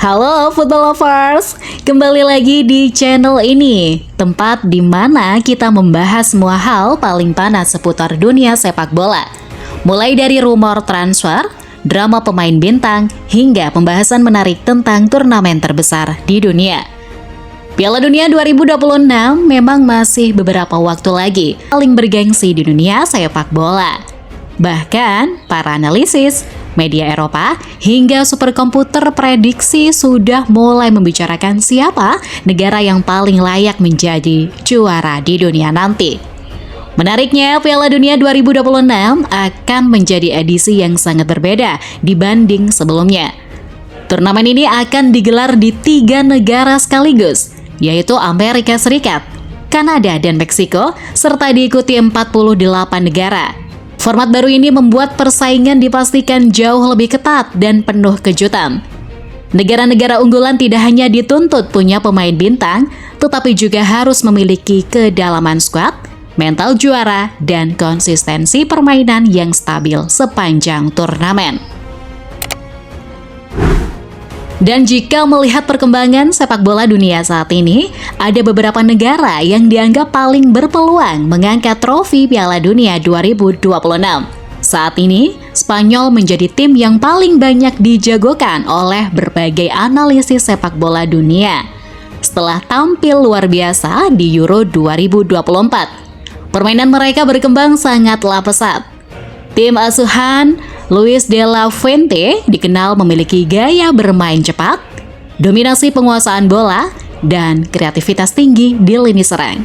Halo football lovers, kembali lagi di channel ini, tempat di mana kita membahas semua hal paling panas seputar dunia sepak bola. Mulai dari rumor transfer, drama pemain bintang, hingga pembahasan menarik tentang turnamen terbesar di dunia. Piala Dunia 2026 memang masih beberapa waktu lagi paling bergengsi di dunia sepak bola. Bahkan, para analisis, media Eropa, hingga superkomputer prediksi sudah mulai membicarakan siapa negara yang paling layak menjadi juara di dunia nanti. Menariknya, Piala Dunia 2026 akan menjadi edisi yang sangat berbeda dibanding sebelumnya. Turnamen ini akan digelar di 3 negara sekaligus, yaitu Amerika Serikat, Kanada, dan Meksiko, serta diikuti 48 negara. Format baru ini membuat persaingan dipastikan jauh lebih ketat dan penuh kejutan. Negara-negara unggulan tidak hanya dituntut punya pemain bintang, tetapi juga harus memiliki kedalaman skuad, mental juara, dan konsistensi permainan yang stabil sepanjang turnamen. Dan jika melihat perkembangan sepak bola dunia saat ini, ada beberapa negara yang dianggap paling berpeluang mengangkat trofi Piala Dunia 2026. Saat ini, Spanyol menjadi tim yang paling banyak dijagokan oleh berbagai analisis sepak bola dunia. Setelah tampil luar biasa di Euro 2024, permainan mereka berkembang sangatlah pesat. Tim asuhan Luis de la Fuente dikenal memiliki gaya bermain cepat, dominasi penguasaan bola, dan kreativitas tinggi di lini serang.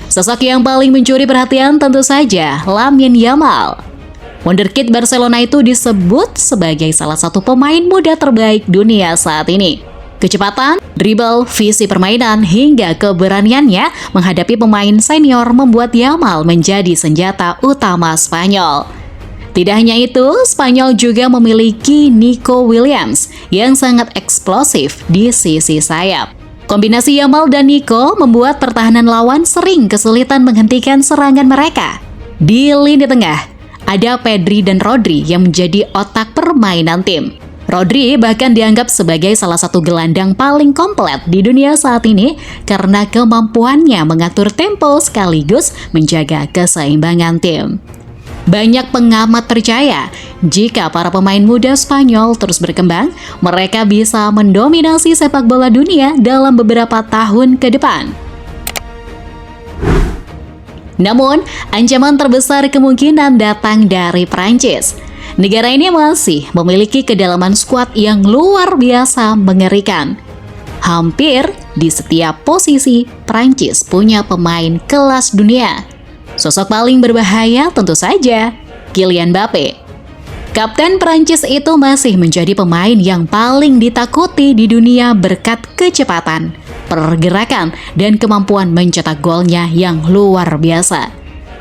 Sosok yang paling mencuri perhatian tentu saja Lamine Yamal. Wonderkid Barcelona itu disebut sebagai salah satu pemain muda terbaik dunia saat ini. Kecepatan, dribble, visi permainan, hingga keberaniannya menghadapi pemain senior membuat Yamal menjadi senjata utama Spanyol. Tidak hanya itu, Spanyol juga memiliki Nico Williams yang sangat eksplosif di sisi sayap. Kombinasi Yamal dan Nico membuat pertahanan lawan sering kesulitan menghentikan serangan mereka. Di lini tengah, ada Pedri dan Rodri yang menjadi otak permainan tim. Rodri bahkan dianggap sebagai salah satu gelandang paling komplit di dunia saat ini karena kemampuannya mengatur tempo sekaligus menjaga keseimbangan tim. Banyak pengamat percaya, jika para pemain muda Spanyol terus berkembang, mereka bisa mendominasi sepak bola dunia dalam beberapa tahun ke depan. Namun, ancaman terbesar kemungkinan datang dari Prancis. Negara ini masih memiliki kedalaman skuad yang luar biasa mengerikan. Hampir di setiap posisi, Prancis punya pemain kelas dunia. Sosok paling berbahaya tentu saja Kylian Mbappe. Kapten Prancis itu masih menjadi pemain yang paling ditakuti di dunia berkat kecepatan, pergerakan, dan kemampuan mencetak golnya yang luar biasa.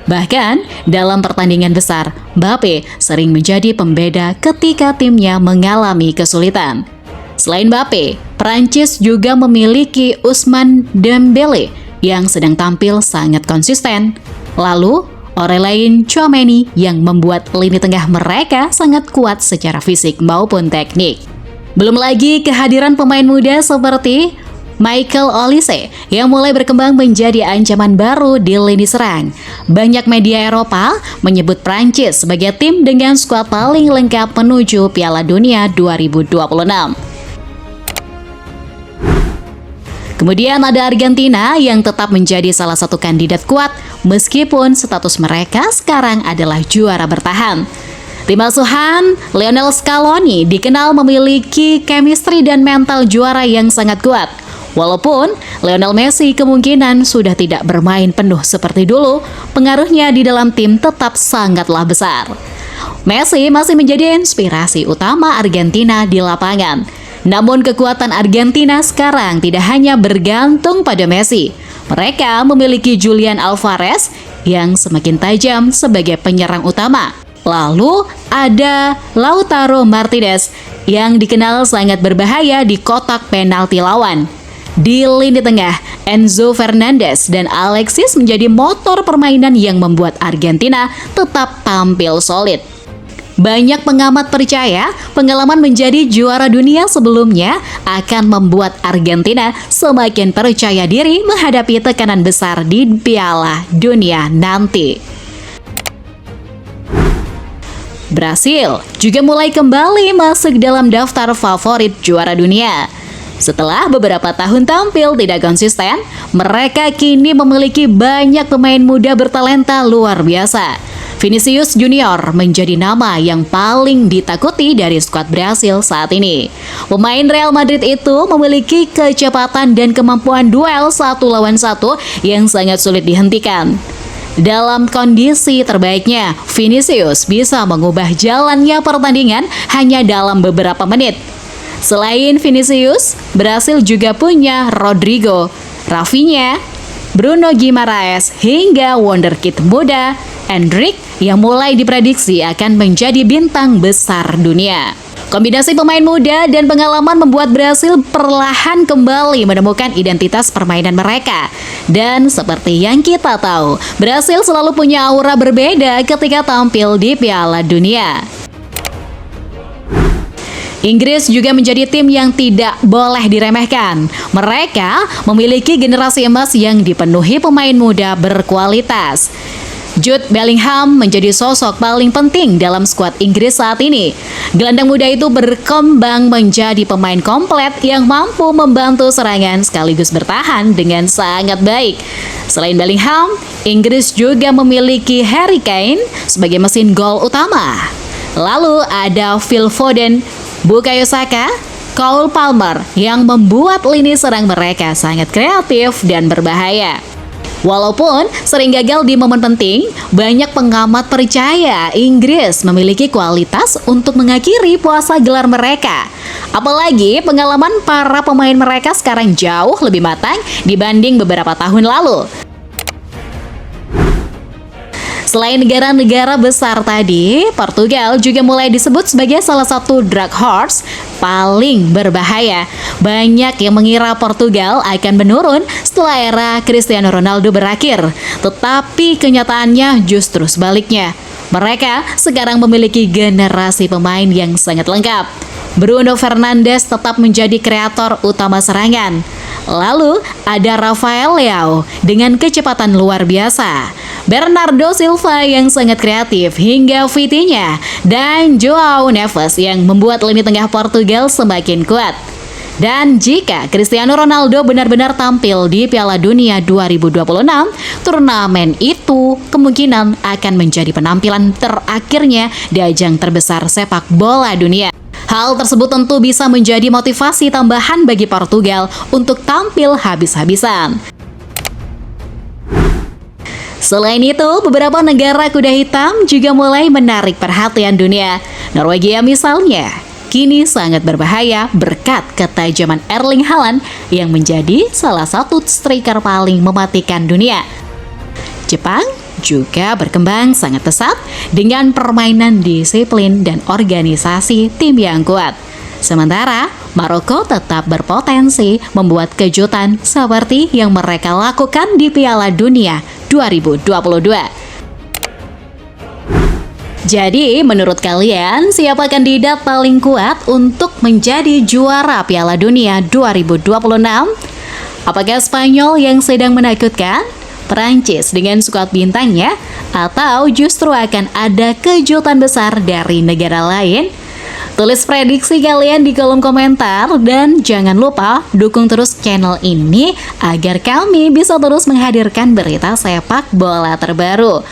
Bahkan dalam pertandingan besar, Mbappe sering menjadi pembeda ketika timnya mengalami kesulitan. Selain Mbappe, Prancis juga memiliki Ousmane Dembélé yang sedang tampil sangat konsisten. Lalu, Aurelien Tchouameni yang membuat lini tengah mereka sangat kuat secara fisik maupun teknik. Belum lagi kehadiran pemain muda seperti Michael Olise yang mulai berkembang menjadi ancaman baru di lini serang. Banyak media Eropa menyebut Prancis sebagai tim dengan skuad paling lengkap menuju Piala Dunia 2026. Kemudian ada Argentina yang tetap menjadi salah satu kandidat kuat meskipun status mereka sekarang adalah juara bertahan. Tim asuhan Lionel Scaloni dikenal memiliki chemistry dan mental juara yang sangat kuat. Walaupun Lionel Messi kemungkinan sudah tidak bermain penuh seperti dulu, pengaruhnya di dalam tim tetap sangatlah besar. Messi masih menjadi inspirasi utama Argentina di lapangan. Namun kekuatan Argentina sekarang tidak hanya bergantung pada Messi. Mereka memiliki Julian Alvarez yang semakin tajam sebagai penyerang utama. Lalu ada Lautaro Martinez yang dikenal sangat berbahaya di kotak penalti lawan. Di lini tengah, Enzo Fernandez dan Alexis menjadi motor permainan yang membuat Argentina tetap tampil solid. Banyak pengamat percaya pengalaman menjadi juara dunia sebelumnya akan membuat Argentina semakin percaya diri menghadapi tekanan besar di Piala Dunia nanti. Brasil juga mulai kembali masuk dalam daftar favorit juara dunia. Setelah beberapa tahun tampil tidak konsisten, mereka kini memiliki banyak pemain muda bertalenta luar biasa. Vinicius Junior menjadi nama yang paling ditakuti dari skuad Brasil saat ini. Pemain Real Madrid itu memiliki kecepatan dan kemampuan duel 1 lawan 1 yang sangat sulit dihentikan. Dalam kondisi terbaiknya, Vinicius bisa mengubah jalannya pertandingan hanya dalam beberapa menit. Selain Vinicius, Brasil juga punya Rodrigo, Rafinha, Bruno Guimaraes, hingga wonderkid muda Endrick yang mulai diprediksi akan menjadi bintang besar dunia. Kombinasi pemain muda dan pengalaman membuat Brasil perlahan kembali menemukan identitas permainan mereka. Dan seperti yang kita tahu, Brasil selalu punya aura berbeda ketika tampil di Piala Dunia. Inggris juga menjadi tim yang tidak boleh diremehkan. Mereka memiliki generasi emas yang dipenuhi pemain muda berkualitas. Jude Bellingham menjadi sosok paling penting dalam skuad Inggris saat ini. Gelandang muda itu berkembang menjadi pemain komplit yang mampu membantu serangan sekaligus bertahan dengan sangat baik. Selain Bellingham, Inggris juga memiliki Harry Kane sebagai mesin gol utama. Lalu ada Phil Foden, Bukayo Saka, Cole Palmer yang membuat lini serang mereka sangat kreatif dan berbahaya. Walaupun sering gagal di momen penting, banyak pengamat percaya Inggris memiliki kualitas untuk mengakhiri puasa gelar mereka. Apalagi pengalaman para pemain mereka sekarang jauh lebih matang dibanding beberapa tahun lalu. Selain negara-negara besar tadi, Portugal juga mulai disebut sebagai salah satu dark horse paling berbahaya. Banyak yang mengira Portugal akan menurun setelah era Cristiano Ronaldo berakhir. Tetapi kenyataannya justru sebaliknya. Mereka sekarang memiliki generasi pemain yang sangat lengkap. Bruno Fernandes tetap menjadi kreator utama serangan. Lalu ada Rafael Leao dengan kecepatan luar biasa, Bernardo Silva yang sangat kreatif, hingga Vitinha dan Joao Neves yang membuat lini tengah Portugal semakin kuat. Dan jika Cristiano Ronaldo benar-benar tampil di Piala Dunia 2026, turnamen itu kemungkinan akan menjadi penampilan terakhirnya di ajang terbesar sepak bola dunia. Hal tersebut tentu bisa menjadi motivasi tambahan bagi Portugal untuk tampil habis-habisan. Selain itu, beberapa negara kuda hitam juga mulai menarik perhatian dunia. Norwegia misalnya, kini sangat berbahaya berkat ketajaman Erling Haaland yang menjadi salah satu striker paling mematikan dunia. Jepang juga berkembang sangat pesat dengan permainan disiplin dan organisasi tim yang kuat. Sementara Maroko tetap berpotensi membuat kejutan seperti yang mereka lakukan di Piala Dunia 2022. Jadi, menurut kalian, siapa kandidat paling kuat untuk menjadi juara Piala Dunia 2026? Apakah Spanyol yang sedang menakutkan? Perancis dengan skuad bintangnya, atau justru akan ada kejutan besar dari negara lain? Tulis prediksi kalian di kolom komentar dan jangan lupa dukung terus channel ini agar kami bisa terus menghadirkan berita sepak bola terbaru.